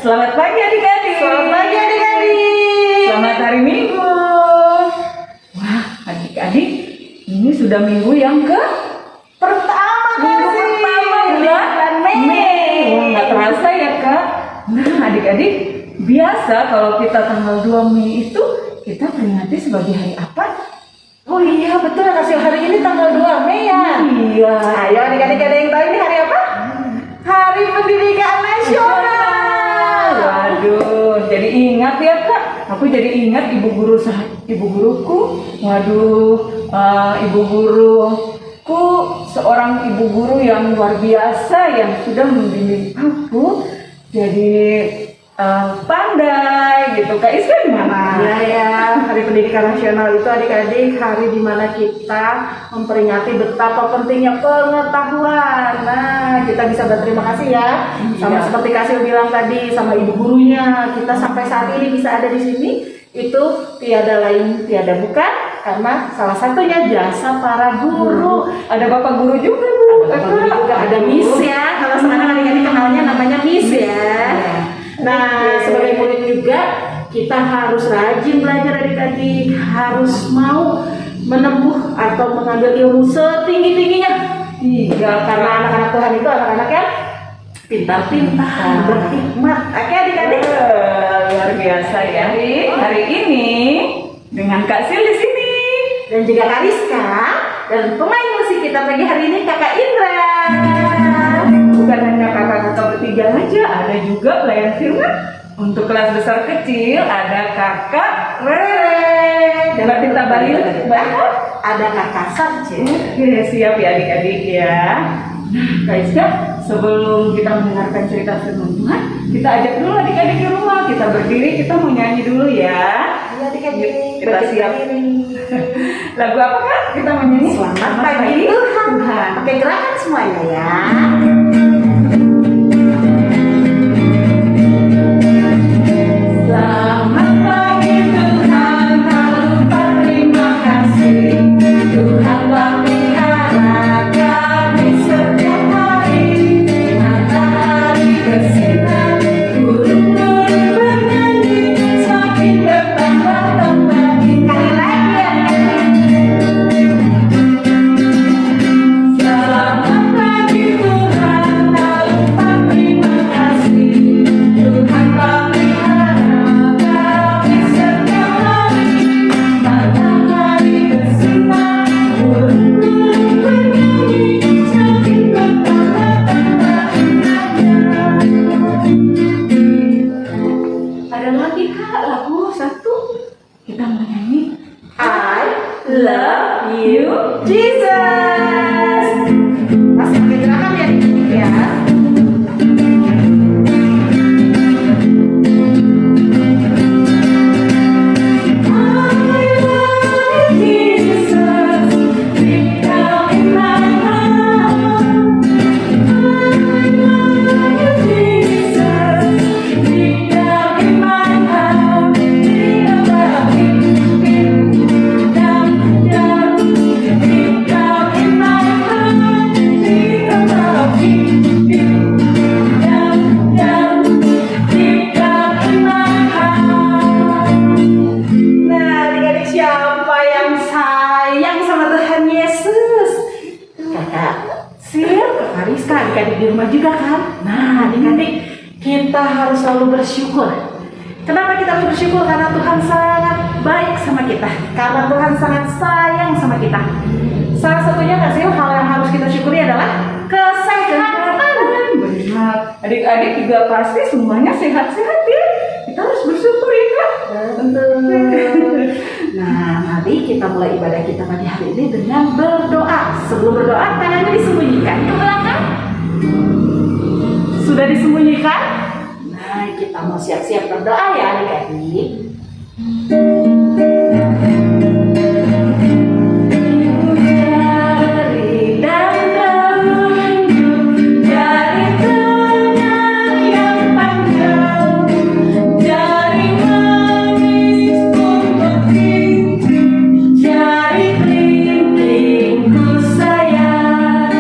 Selamat pagi adik-adik. Selamat pagi adik-adik. Selamat hari Minggu. Wah, adik-adik, ini sudah minggu yang Pertama minggu pertama bulan Mei. Wah, nggak terasa ya Kak. Nah, adik-adik, biasa kalau kita tanggal 2 Mei itu kita peringati sebagai hari apa? Oh iya betul, hasil hari ini tanggal 2 Mei ya. Iya. Ayo adik-adik ada yang tahu ini hari apa? Hari Pendidikan Nasional. Waduh, jadi ingat ya Kak. Aku jadi ingat ibu guruku. Waduh, ibu guruku seorang ibu guru yang luar biasa yang sudah membimbing aku jadi pandai gitu. Kak Iska gimana? Iya ya, Hari Pendidikan Nasional itu adik-adik hari dimana kita memperingati betapa pentingnya pengetahuan. Nah, kita bisa berterima kasih ya, sama Iya. seperti Kasil bilang tadi sama ibu gurunya. Kita sampai saat ini bisa ada di sini itu tiada lain tiada bukan karena salah satunya jasa para guru. Ada bapak guru juga Bu. Bapak guru juga ada Miss ya. Kalau sekarang adik-adik kenalnya namanya Miss ya. Nah, sebagai murid juga kita harus rajin belajar adik-adik, harus mau menempuh atau mengambil ilmu setinggi-tingginya. Iya, Karena anak-anak Tuhan itu anak-anak yang pintar-pintar, berhikmat. Oke adik-adik. Luar biasa ya. Hari ini dengan Kak Sil di sini. Dan juga Kak Rizka dan pemain musik kita pagi hari ini Kakak Indra. Bukan hanya kakak-kakak bertiga aja, ada juga pelayan firman. Untuk kelas besar kecil ada kakak Rere. Dan kita balik Ada Kakak Sarce. Oke, siap ya adik-adik ya. Nah, Kak Iska, sebelum kita mendengarkan cerita firman Tuhan, kita ajak dulu adik-adik di rumah. Kita berdiri, kita mau nyanyi dulu ya. Ayo adik-adik, Kita siap. Lagu apa Kak? Kita mau nyanyi? Selamat pagi Tuhan. Pakai gerakan semuanya ya. Selamat pagi Tuhan, tak lupa terima kasih. Tuhan telah pelihara kami setiap hari. Matahari bersinar, burung-burung bernyanyi, semakin bertambah-tambah Sekali lagi ya. Selamat pagi Tuhan, tak lupa terima kasih. Tuhan telah pelihara kami setiap hari. Matahari bersinar, burung-burung bernyanyi, semakin bertambah-tambah indahnya. Ada lagi Kak, lagu satu. Kita mau nyanyi I Love You Jesus. Masih pakai gerakan ya adik-adik ya. Nah, adik-adik siapa yang sayang sama Tuhan Yesus? Kakak Sil, Kakak Rizka, adik-adik di rumah juga kan? Nah, adik-adik kita harus selalu bersyukur. Kenapa kita harus bersyukur? Karena Tuhan sangat baik sama kita. Karena Tuhan sangat sayang sama kita. Salah satunya Kak Sil, hal yang harus kita syukuri adalah kesehatan. Benar. Adik-adik juga pasti semuanya sehat-sehat ya. Kita harus bersyukur ya Kak. Nah, mari kita mulai ibadah kita pagi hari ini dengan berdoa. Sebelum berdoa, tangannya disembunyikan ke belakang. Sudah disembunyikan? Nah, kita mau siap-siap berdoa ya adik-adik. Dari dan menunjuk dari tengah yang panjang, dari manis pun begitu, jari kelingkingku sayang,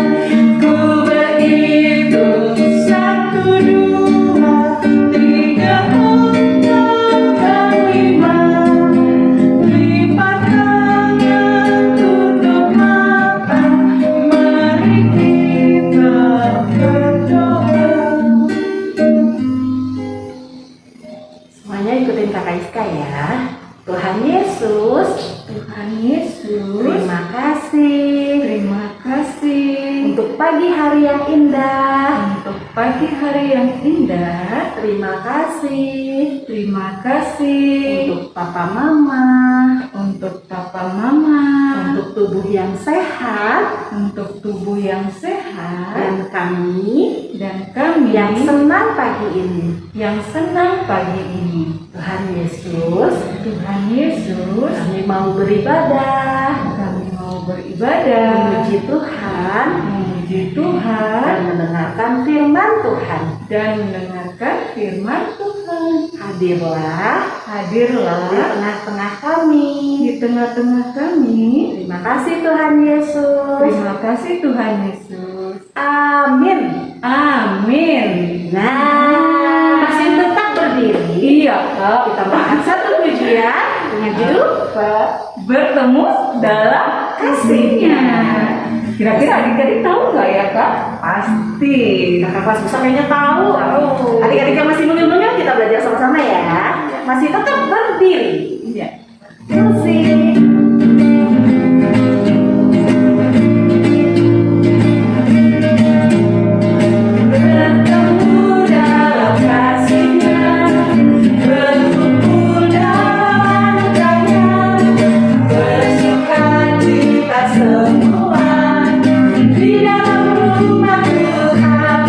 ku berhitung 1, 2, 3. pagi hari yang indah. Untuk pagi hari yang indah. Terima kasih. Terima kasih. Untuk papa mama. Untuk papa mama. Untuk tubuh yang sehat. Untuk tubuh yang sehat. Dan kami yang senang pagi ini. pagi ini. Tuhan Yesus, Tuhan Yesus, kami mau beribadah, kami mau beribadah, memuji Tuhan, Tuhan, dan mendengarkan firman Tuhan. Hadirlah di tengah-tengah kami. Terima kasih Tuhan Yesus. Terima kasih Tuhan Yesus. Amin. Amin. Nah, masih tetap berdiri. Iya, Kak. Kita mau angkat satu pujian dengan judul Bertemu dalam kasihnya. Kira-kira adik-adik tahu nggak ya, Kak? Pasti. Kakak kelas besar kayaknya tahu. Adik-adik yang masih mungil-mungil kita belajar sama-sama ya. Masih tetap berdiri. Iya. Musik. Bertemu dalam kasihnya, berkumpul dalam anugerahnya, bersukacita semua di dalam rumah Tuhan.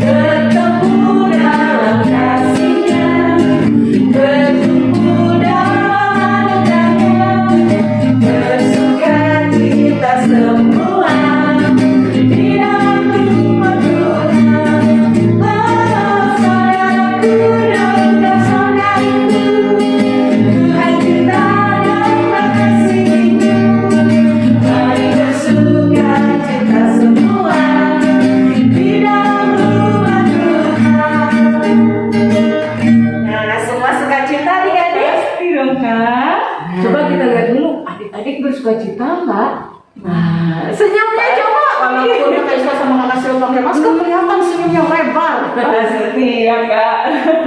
Bertemu dalam kasihnya, berkumpul dalam anugerahnya, bersukacita semua di dalam rumah Tuhan. Oh, saudaraku dan saudariku, Tuhan kita dalam kasih-Nya. Mari bersukacita semua di dalam rumah Tuhan. Nah, semua sukacita adik-adik. Pasti dong, Kak. Coba kita lihat dulu, adik-adik bersukacita nggak? Nah, senyumnya coba. Walaupun kakak Isla sama kakak Sil pakai masker, kelihatan senyumnya lebar. Pasti ya, Kak.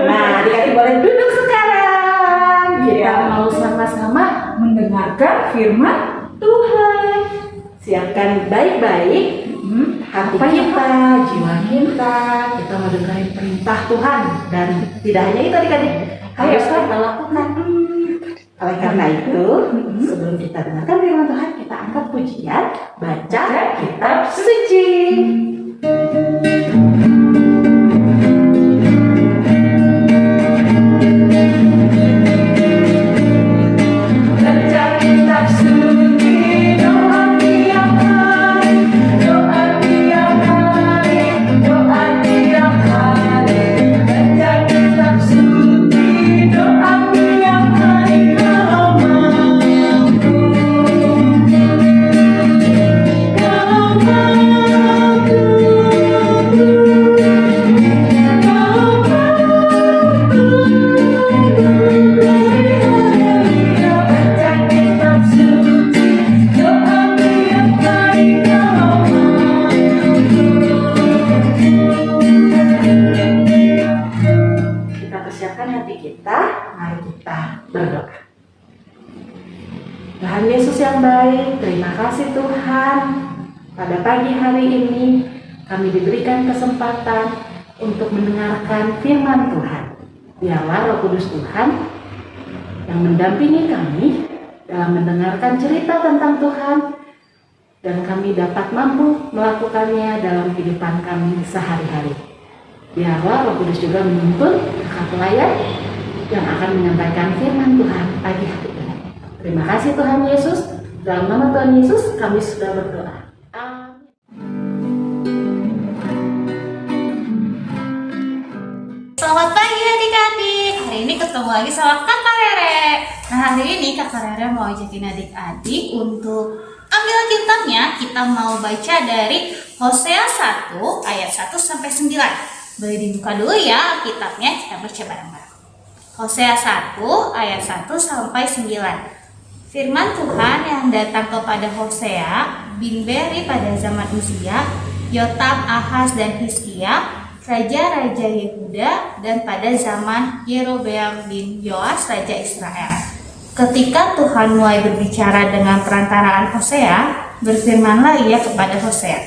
Nah, adik-adik boleh duduk sekarang. Kita Iya. mau sama-sama Mendengarkan firman Tuhan. siapkan baik-baik hati Apa ya, kita, jiwa kita. Kita mau dengerin perintah Tuhan. Dan tidak hanya itu adik-adik, harus kita lakukan. Oleh karena itu, sebelum kita dengarkan firman Tuhan, kita angkat pujian, baca kitab suci. Baca kitab suci, doa tiap hari, doa tiap hari, doa tiap hari. Baca kitab suci, doa tiap hari kalau mampu. Kalau mampu. Baca kitab suci, doa tiap hari kalau Kita persiapkan hati kita, mari kita berdoa. Tuhan Yesus yang baik, terima kasih Tuhan. Pada pagi hari ini kami diberikan kesempatan untuk mendengarkan firman Tuhan. Biarlah Roh Kudus Tuhan yang mendampingi kami dalam mendengarkan cerita tentang Tuhan, dan kami dapat mampu melakukannya dalam kehidupan kami sehari-hari. Biarlah Roh Kudus juga menuntun kakak pelayan yang akan menyampaikan firman Tuhan pagi hari ini. Terima kasih Tuhan Yesus. Dalam nama Tuhan Yesus kami sudah berdoa. Amin. Selamat pagi adik-adik. Hari ini ketemu lagi sama Kakak Rere. Nah, hari ini Kakak Rere mau ajakin adik-adik untuk ambil kitabnya. Kita mau baca dari Hosea 1 ayat 1 sampai 9. Boleh dibuka dulu ya kitabnya, kita baca bareng-bareng. Hosea 1 ayat 1 sampai 9. Firman Tuhan yang datang kepada Hosea bin Beri pada zaman Uzia, Yotam, Ahaz, dan Hizkia, raja-raja Yehuda, dan pada zaman Yerobeam bin Yoas, raja Israel. Ketika Tuhan mulai berbicara dengan perantaraan Hosea, berfirmanlah ia kepada Hosea,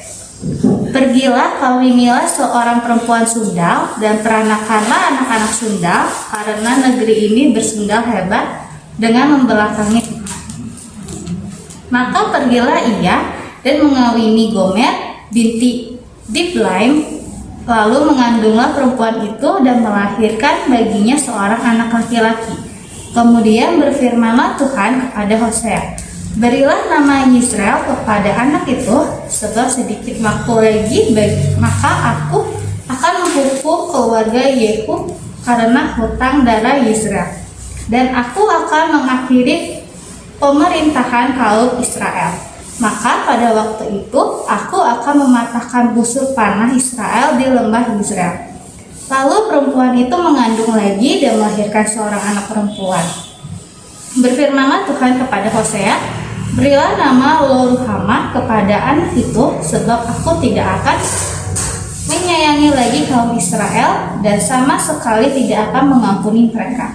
Pergilah kawinilah seorang perempuan sundal dan peranakanlah anak-anak sundal, karena negeri ini bersundal hebat dengan membelakangi Tuhan. Maka pergilah ia dan mengawini Gomer binti Diblaim, lalu mengandunglah perempuan itu dan melahirkan baginya seorang anak laki-laki. Kemudian berfirmanlah Tuhan kepada Hosea, berilah nama Yisrael kepada anak itu, sebab sedikit waktu lagi maka aku akan menghukum keluarga Yehu karena hutang darah Yisrael, dan aku akan mengakhiri pemerintahan kaum Israel. Maka pada waktu itu aku akan mematahkan busur panah Israel di lembah Yisrael. Lalu perempuan itu mengandung lagi dan melahirkan seorang anak perempuan. Berfirmanlah Tuhan kepada Hosea, berilah nama Lo-ruhamah kepada anak itu, sebab aku tidak akan menyayangi lagi kaum Israel dan sama sekali tidak akan mengampuni mereka.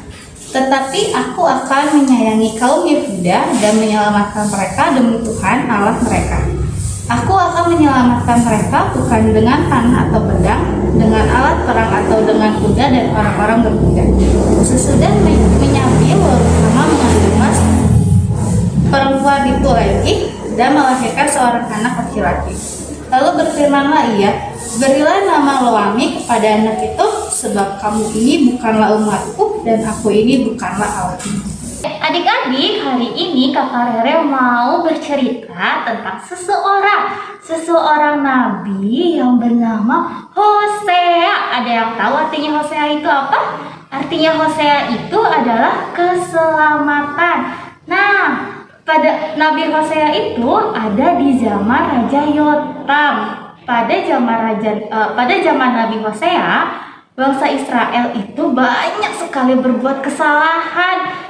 Tetapi aku akan menyayangi kaum Yehuda dan menyelamatkan mereka demi Tuhan Allah mereka. Aku akan menyelamatkan mereka bukan dengan panah atau pedang, dengan alat perang atau dengan kuda dan orang-orang berkuda. Sesudah menyambi Lo-ruhamah mengandunglah perempuan itu lagi dan melahirkan seorang anak laki-laki. Lalu berfirmanlah ia, berilah nama Lo-ammi kepada anak itu, sebab kamu ini bukanlah umatku dan aku ini bukanlah Allahmu. Adik-adik, hari ini Kakak Rere mau bercerita tentang seseorang nabi yang bernama Hosea. Ada yang tahu artinya Hosea itu apa? Artinya Hosea itu adalah keselamatan. Nah, pada Nabi Hosea itu ada di zaman Raja Yotam. Pada zaman Nabi Hosea, bangsa Israel itu banyak sekali berbuat kesalahan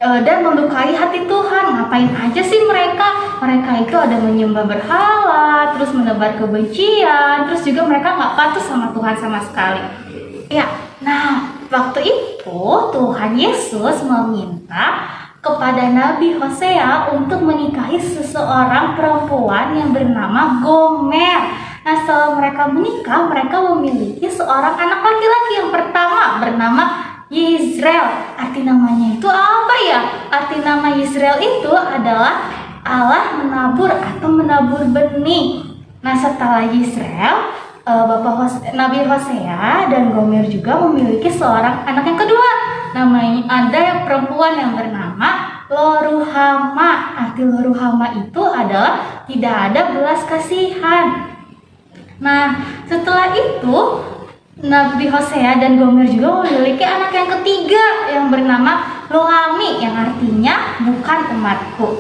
dan melukai hati Tuhan. Ngapain aja sih mereka? Mereka itu ada menyembah berhala, terus menebar kebencian, terus juga mereka nggak patuh sama Tuhan sama sekali. Ya, nah waktu itu Tuhan Yesus meminta kepada Nabi Hosea untuk menikahi seseorang perempuan yang bernama Gomer. Nah, setelah mereka menikah, mereka memiliki seorang anak laki-laki yang pertama bernama Yisrael. Arti namanya itu apa ya? Arti nama Yisrael itu adalah Allah menabur atau menabur benih. Nah, setelah Yisrael, Nabi Hosea dan Gomer juga memiliki seorang anak yang kedua. Namanya ada perempuan yang bernama Lo-ruhamah. Arti Lo-ruhamah itu adalah tidak ada belas kasihan. Nah, setelah itu Nabi Hosea dan Gomer juga memiliki anak yang ketiga yang bernama Lo-ammi, yang artinya bukan umatku.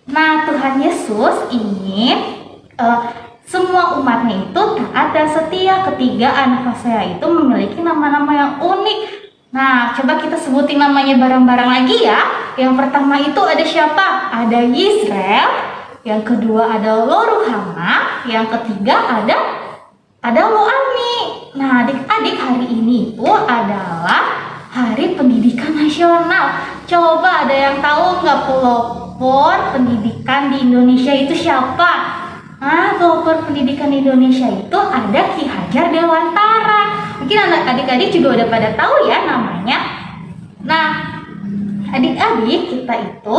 Nah, Tuhan Yesus ingin semua umatnya itu taat dan setia. Ketiga anak Hosea itu memiliki nama-nama yang unik. Nah, coba kita sebutin namanya bareng-bareng lagi ya. Yang pertama itu ada siapa? Ada Yisrael. Yang kedua ada Lo-ruhamah. Yang ketiga ada Lo-ammi. Nah, adik-adik, hari ini itu adalah Hari Pendidikan Nasional. Coba ada yang tahu nggak pelopor pendidikan di Indonesia itu siapa? Nah, pelopor pendidikan di Indonesia itu ada Ki Hajar Dewantara. Mungkin adik-adik juga udah pada tahu ya namanya. Nah, adik-adik, kita itu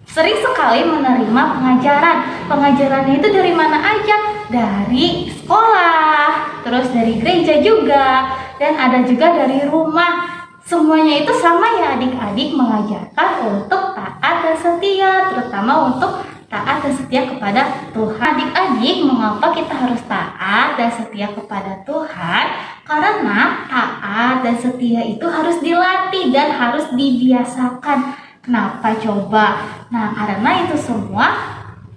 sering sekali menerima pengajaran. Pengajarannya itu dari mana aja? Dari sekolah, terus dari gereja juga, dan ada juga dari rumah. Semuanya itu sama ya adik-adik, mengajarkan untuk taat dan setia, terutama untuk taat dan setia kepada Tuhan. Adik-adik, mengapa kita harus taat dan setia kepada Tuhan? Karena taat dan setia itu harus dilatih dan harus dibiasakan. Kenapa coba? Nah, karena itu semua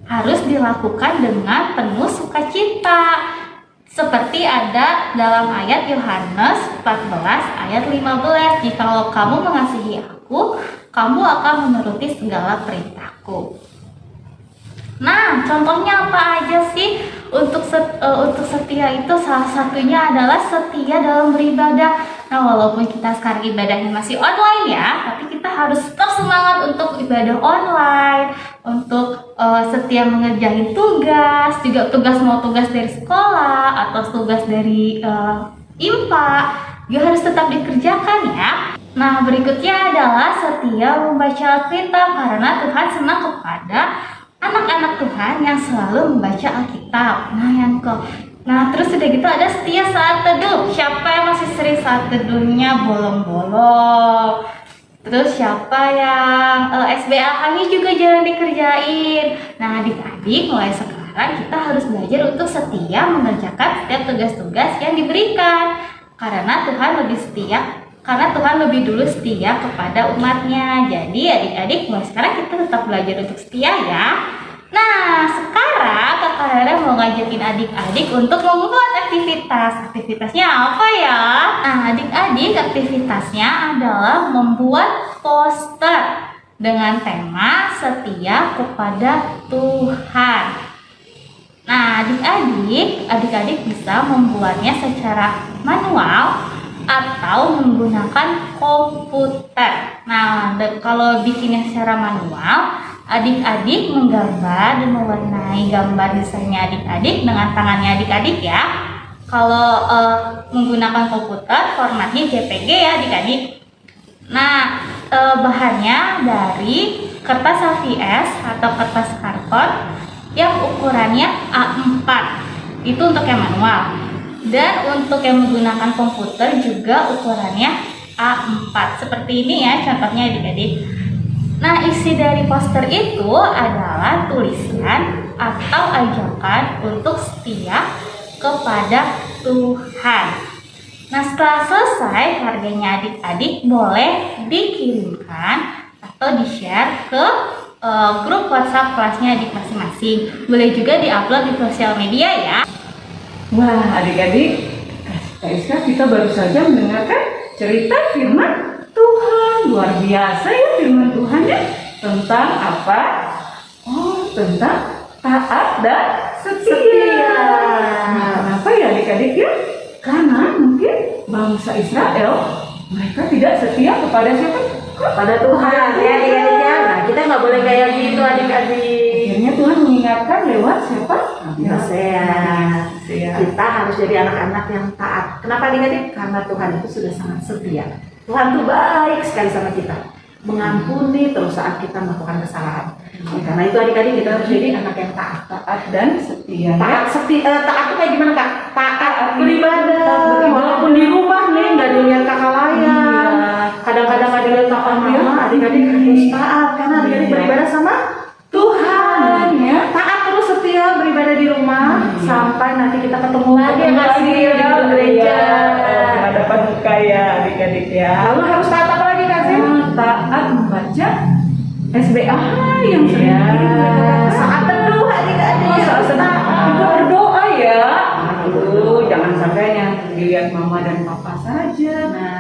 harus dilakukan dengan penuh sukacita. Seperti ada dalam ayat Yohanes 14 ayat 15, "Jikalau kamu mengasihi aku, kamu akan menuruti segala perintahku." Nah, contohnya apa aja sih untuk setia itu? Salah satunya adalah setia dalam beribadah. Nah, walaupun kita sekarang ibadahnya masih online ya, tapi kita harus tetap semangat untuk ibadah online, untuk setia mengerjain tugas, juga mau tugas dari sekolah atau tugas dari IMPA, juga harus tetap dikerjakan ya. Nah, berikutnya adalah setia membaca Alkitab karena Tuhan senang kepada anak-anak Tuhan yang selalu membaca Alkitab. Nah, terus udah gitu ada setia saat teduh. Siapa yang masih sering saat teduhnya bolong-bolong? Terus siapa yang SBA-nya juga jangan dikerjain. Nah, adik-adik mulai sekarang kita harus belajar untuk setia mengerjakan setiap tugas-tugas yang diberikan. Karena Tuhan lebih dulu setia kepada umatnya. Jadi adik-adik mulai sekarang kita tetap belajar untuk setia ya. Nah, sekarang Kakak Rere mau ngajakin adik-adik untuk membuat aktivitas. Aktivitasnya apa ya? Nah, adik-adik aktivitasnya adalah membuat poster dengan tema setia kepada Tuhan. Nah, adik-adik bisa membuatnya secara manual atau menggunakan komputer. Nah, kalau bikinnya secara manual, adik-adik menggambar dan mewarnai gambar desainnya adik-adik dengan tangannya adik-adik ya. Kalau menggunakan komputer, formatnya JPG ya adik-adik. Nah, bahannya dari kertas HVS atau kertas karton yang ukurannya A4. Itu untuk yang manual. Dan untuk yang menggunakan komputer juga ukurannya A4. Seperti ini ya contohnya adik-adik. Nah, isi dari poster itu adalah tulisan atau ajakan untuk setia kepada Tuhan. Nah, setelah selesai, harganya adik-adik boleh dikirimkan atau di-share ke grup WhatsApp kelasnya adik masing-masing. Boleh juga di-upload di sosial media ya. Wah, adik-adik, Kak Iska, kita baru saja mendengarkan cerita firman Tuhan. Luar biasa ya firman Tuhan ya. Tentang apa? Oh, tentang taat dan setia. Nah, kenapa ya adik-adik ya? Karena mungkin bangsa Israel mereka tidak setia kepada siapa? Kepada Tuhan ya adik-adik ya. Nah, kita nggak boleh kayak gitu adik-adik. Akhirnya Tuhan mengingatkan lewat siapa? Hosea. Hosea. Kita harus jadi anak-anak yang taat. Kenapa adik-adik? Karena Tuhan itu sudah sangat setia. Tuhan tuh baik sekali sama kita, mengampuni terus saat kita melakukan kesalahan. Karena itu adik-adik kita harus jadi anak yang taat Dan setia. taat itu kayak gimana Kak? Taat beribadah, beribadah. walaupun di rumah nih nggak dilihat kakak lain, kadang-kadang nggak dilihat kakak mama, adik-adik harus taat karena adik-adik beribadah sama Tuhan ya. Taat terus setia beribadah di rumah sampai nanti kita ketemu lagi ya kasih di gereja. Hadapan muka ya adik-adik ya. Lalu harus taat apa lagi kasih? Taat membaca SBA yang sering Saat teduh adik-adik harus taat. Kita berdoa ya. Aduh, jangan sampai yang dilihat mama dan papa saja.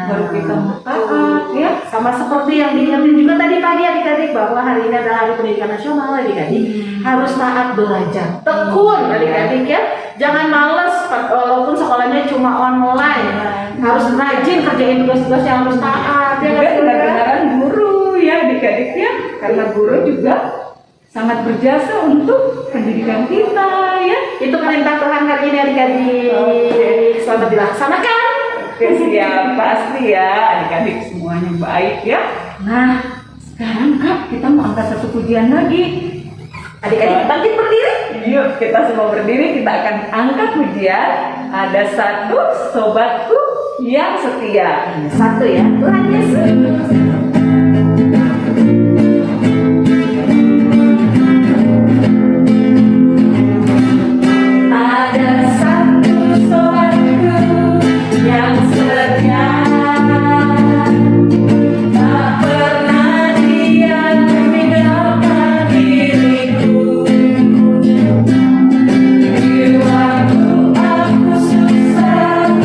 Baru kita mau taat ya. Sama seperti yang diingetin juga tadi pagi adik-adik bahwa hari ini adalah Hari Pendidikan Nasional adik-adik. Harus taat belajar, tekun adik-adik ya. Jangan males walaupun sekolahnya cuma online. Harus rajin kerjain tugas-tugas yang harus taat ya. Juga benar-benaran guru ya adik-adik ya. Karena guru juga sangat berjasa untuk pendidikan kita ya. Itu perintah Tuhan hari ini adik-adik. Selamat dilaksanakan. Oke, siap, pasti ya adik-adik semuanya baik ya. Nah, sekarang Kak kita mau angkat satu pujian lagi. Adik-adik bangkit berdiri. Yuk kita semua berdiri, kita akan angkat pujian. Ada satu sobatku yang setia. Satu ya, Tuhan Yesus. Ada satu sobatku yang setia, tak pernah dia meninggalkan diriku. Di waktu aku susah,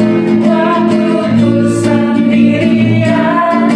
waktu ku sendirian,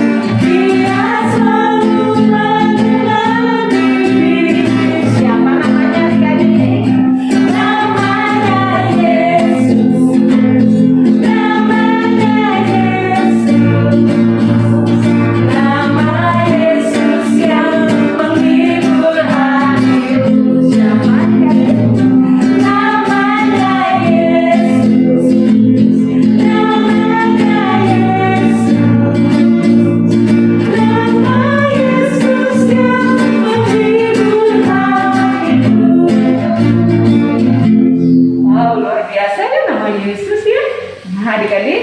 adik-adik,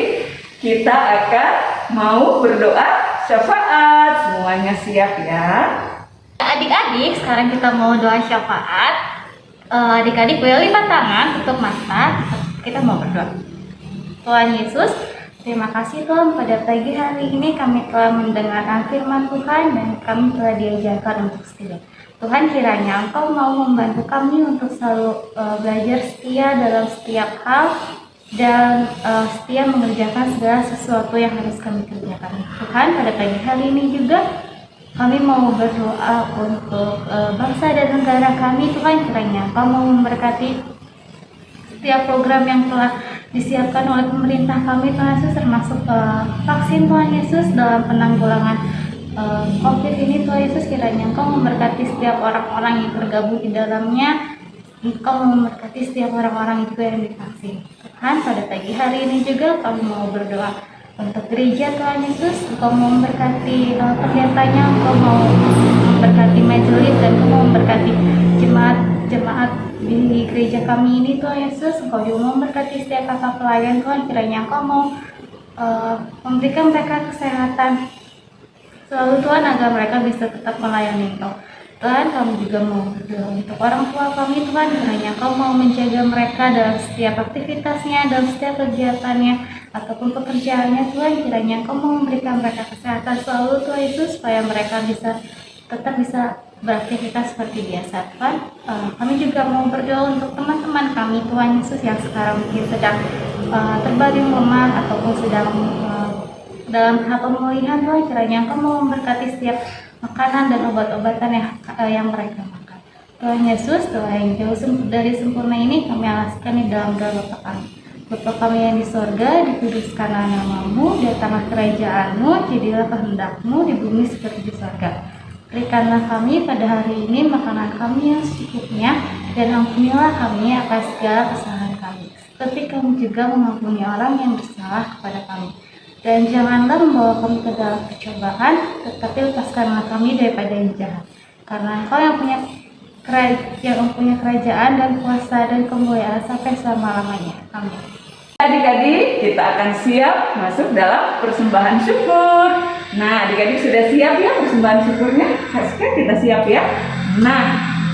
kita akan mau berdoa syafaat. Semuanya siap ya? Adik-adik, sekarang kita mau doa syafaat. Adik-adik boleh lipat tangan, tutup mata. Kita mau berdoa. Tuhan Yesus, terima kasih Tuhan, pada pagi hari ini kami telah mendengarkan firman Tuhan dan kami telah diajarkan untuk setia. Tuhan, kiranya Engkau mau membantu kami untuk selalu belajar setia dalam setiap hal dan setia mengerjakan segala sesuatu yang harus kami kerjakan. Tuhan, pada pagi hari ini juga kami mau berdoa untuk bangsa dan negara kami. Tuhan, kiranya Engkau mau memberkati setiap program yang telah disiapkan oleh pemerintah kami, Tuhan Yesus, termasuk vaksin Tuhan Yesus dalam penanggulangan COVID ini. Tuhan Yesus, kiranya Engkau memberkati setiap orang-orang yang tergabung di dalamnya. Engkau memberkati setiap orang-orang itu yang divaksin. Tuhan, pada pagi hari ini juga kami mau berdoa untuk gereja Tuhan Yesus. Engkau mau memberkati pendetanya, Engkau mau memberkati majelis, dan Engkau mau memberkati jemaat di gereja kami ini Tuhan Yesus. Engkau juga mau memberkati setiap kakak pelayan Tuhan, kiranya Engkau mau memberikan mereka kesehatan selalu Tuhan, agar mereka bisa tetap melayani Engkau. Tuhan, kami juga mau berdoa untuk orang tua kami Tuhan, kiranya Engkau mau menjaga mereka dalam setiap aktivitasnya, dalam setiap kegiatannya ataupun pekerjaannya Tuhan, kiranya Engkau mau memberikan mereka kesehatan selalu Tuhan Yesus, supaya mereka tetap bisa beraktivitas seperti biasa Tuhan. Kami juga mau berdoa untuk teman-teman kami Tuhan Yesus yang sekarang mungkin sedang terbaring lemah ataupun sedang dalam tahap pemulihan Tuhan, kiranya Engkau mau memberkati setiap makanan dan obat-obatan yang mereka makan. Tuhan Yesus, doa yang jauh dari sempurna ini kami alaskan di dalam doa Bapa kami. Bapa kami yang di sorga, dikuduskanlah namamu, datanglah kerajaan-Mu, jadilah kehendak-Mu di bumi seperti di sorga. Berikanlah kami pada hari ini makanan kami yang secukupnya, dan ampunilah kami akan segala kesalahan kami, seperti kami juga mengampuni orang yang bersalah kepada kami. Dan janganlah membawa kami ke dalam percobaan, tetapi lepaskanlah kami daripada yang jahat. Karena Engkau yang punya kerajaan dan kuasa dan kemuliaan sampai selama-lamanya. Amin. Adik-adik, kita akan siap masuk dalam persembahan syukur. Nah, adik-adik sudah siap ya persembahan syukurnya? Sekarang kita siap ya? Nah,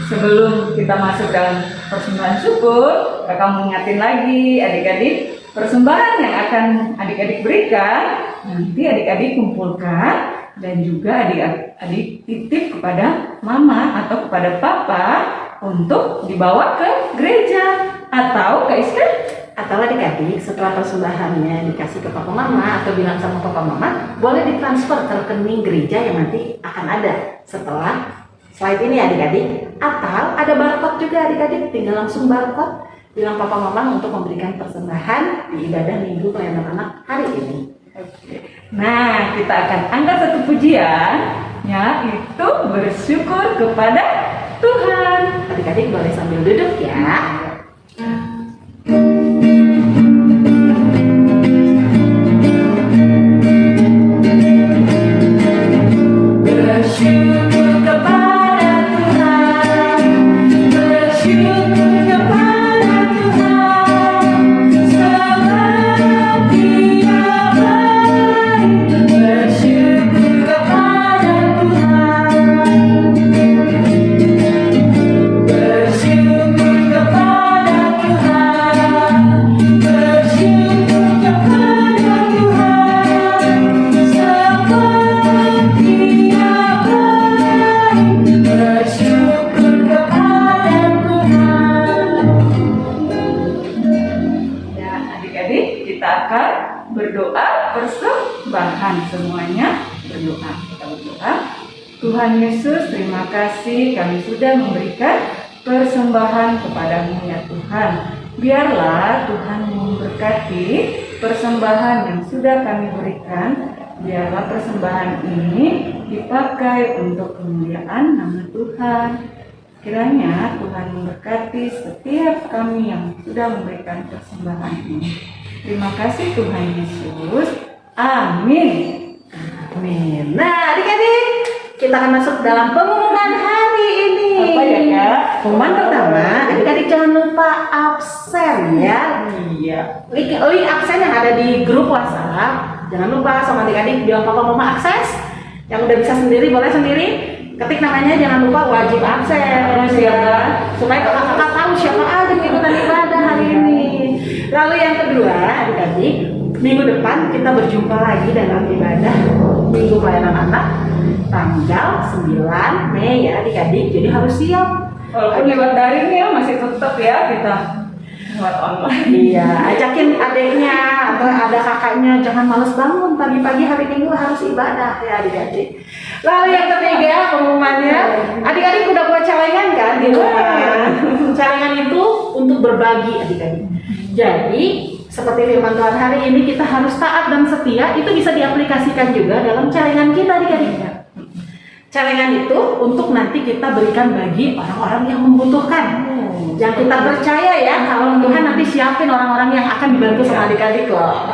sebelum kita masuk dalam persembahan syukur, kakak mau ingatin lagi adik-adik, persembahan yang akan adik-adik berikan, nanti adik-adik kumpulkan dan juga adik-adik titip kepada mama atau kepada papa untuk dibawa ke gereja atau ke Iskak. Atau adik-adik setelah persembahannya dikasih ke papa mama atau bilang sama papa mama, boleh ditransfer ke rekening gereja yang nanti akan ada setelah slide ini adik-adik. Atau ada barcode juga adik-adik, tinggal langsung barcode, bilang papa mama untuk memberikan persembahan di ibadah minggu pelayanan anak hari ini. Nah, kita akan angkat satu pujian, yaitu bersyukur kepada Tuhan. Adik-adik boleh sambil duduk ya. Bersyukur kepada Tuhan, bersyukur kepada Tuhan, sebab Dia baik. Bersyukur kepada Tuhan, bersyukur kepada Tuhan, bersyukur kepada Tuhan, sebab Dia bersyukur kepada Tuhan. Ya, adik-adik, kita akan berdoa persembahan semuanya. Berdoa, kita berdoa. Tuhan Yesus, terima kasih kami sudah memberikan persembahan kepadamu ya Tuhan. Biarlah Tuhan memberkati persembahan yang sudah kami berikan. Biarlah persembahan ini dipakai untuk kemuliaan nama Tuhan. Kiranya Tuhan memberkati setiap kami yang sudah memberikan persembahan ini. Terima kasih Tuhan Yesus. Amin. Amin. Nah adik-adik, kita akan masuk dalam pengumuman hari ini. Apa ya Kak? Pengumuman pertama, adik-adik jangan lupa lupa absen ya. Iya. Link absen yang ada di grup WhatsApp. Jangan lupa sama adik-adik bilang papa mama akses. Yang udah bisa sendiri boleh sendiri. Ketik namanya, jangan lupa wajib absen ya. Supaya kakak-kakak tahu siapa aja yang ikutan ibadah hari ini. Lalu yang kedua, adik-adik, minggu depan kita berjumpa lagi dalam ibadah Minggu Pelayanan Anak tanggal 9 Mei ya adik-adik. Jadi harus siap. Walaupun lewat daring ya masih tetap ya kita lewat online. Iya, ajakin adiknya atau ada kakaknya, jangan males bangun pagi-pagi hari Minggu harus ibadah ya adik-adik. Lalu yang ketiga pengumumannya, adik-adik udah buat celengan kan di rumah. Celengan itu untuk berbagi adik-adik. Jadi seperti firman Tuhan hari ini kita harus taat dan setia, itu bisa diaplikasikan juga dalam celengan kita adik-adik. Celengan itu untuk nanti kita berikan bagi orang-orang yang membutuhkan. Yang kita percaya ya, kalau Tuhan nanti siapin orang-orang yang akan dibantu sama adik-adik loh.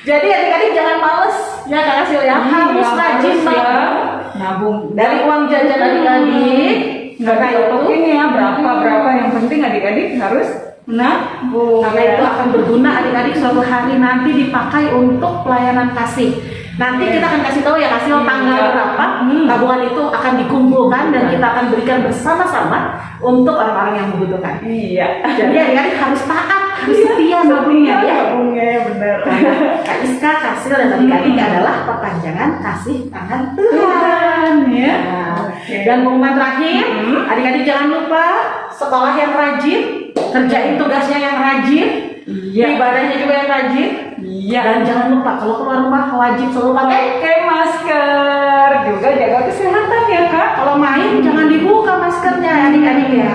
Jadi adik-adik jangan males ya Kak Asil ya, harus rajin ya. banget. Nabung Dari uang jajan adik-adik, nggak karena itu ini ya berapa yang penting adik-adik harus nabung. karena itu akan berguna adik-adik suatu hari nanti dipakai untuk pelayanan kasih. Nanti kita akan kasih tahu ya kasih tanggal berapa tabungan itu akan dikumpulkan dan kita akan berikan bersama-sama untuk orang-orang yang membutuhkan. Iya. Jadi adik-adik harus taat, harus setia nabungnya ya. Nabungnya ya benar. Kak Iska, Kasil dan adik-adik adalah perpanjangan kasih tangan Tuhan ya. Dan pengumuman terakhir, adik-adik jangan lupa sekolah yang rajin, kerjain tugasnya yang rajin, ibadahnya juga yang rajin. Iya. Dan jangan lupa kalau keluar rumah wajib selalu pakai masker, juga jaga kesehatan ya Kak. kalau main jangan dibuka maskernya adik-adik ya.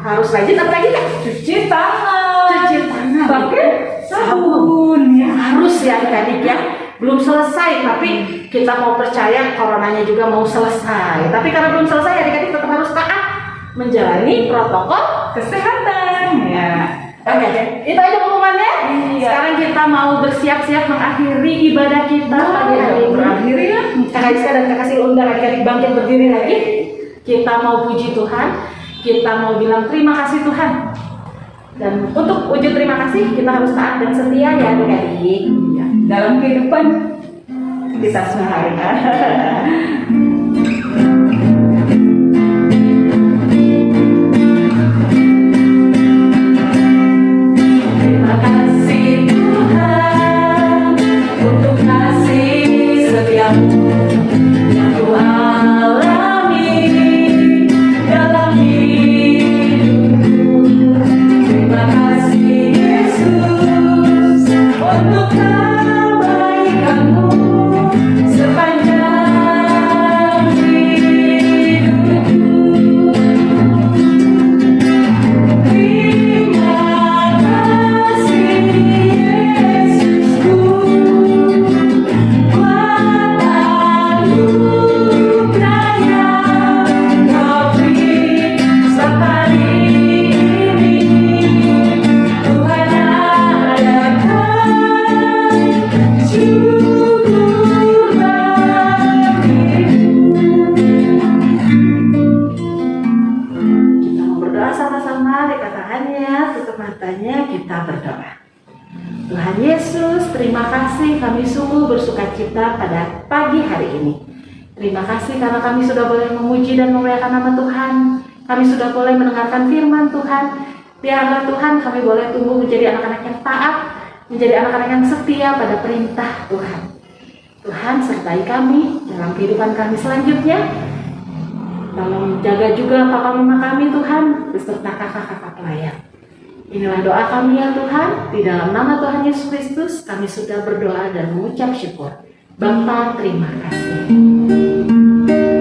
Harus rajin apa lagi Kak? Cuci tangan. Cuci tangan. Pakai sabun ya. Harus ya adik-adik ya. Belum selesai tapi kita mau percaya coronanya juga mau selesai. Tapi karena belum selesai adik-adik tetap harus taat menjalani protokol Kesehatan ya. Oke, itu aja pengumumannya. Iya. Sekarang kita mau bersiap-siap mengakhiri ibadah kita pagi hari ini. Berakhir ya. Kakak Iska dan Kakak Sil undang adik-adik bangkit berdiri lagi. Kita mau puji Tuhan, kita mau bilang terima kasih Tuhan. Dan untuk wujud terima kasih kita harus taat dan setia ya adik-adik. Ya. Dalam kehidupan kita sehari-hari. Terima kasih Tuhan untuk kasih setiamu yang ku alami dalam hidupku. Terima kasih Yesus untuk kebaikanmu sepanjang hidupku. Kita mau berdoa sama-sama, dikatakannya tutup matanya, kita berdoa. Tuhan Yesus, terima kasih kami sungguh bersukacita pada pagi hari ini. Terima kasih karena kami sudah boleh memuji dan memuliakan nama Tuhan. Kami sudah boleh mendengarkan firman Tuhan. Biarlah Tuhan kami boleh tumbuh menjadi anak-anak yang taat, menjadi anak-anak yang setia pada perintah Tuhan. Tuhan sertai kami dalam kehidupan kami selanjutnya. Tolong jaga juga papa mama kami Tuhan, beserta kakak-kakak pelayan. Inilah doa kami ya Tuhan, di dalam nama Tuhan Yesus Kristus kami sudah berdoa dan mengucap syukur. Bapa terima kasih.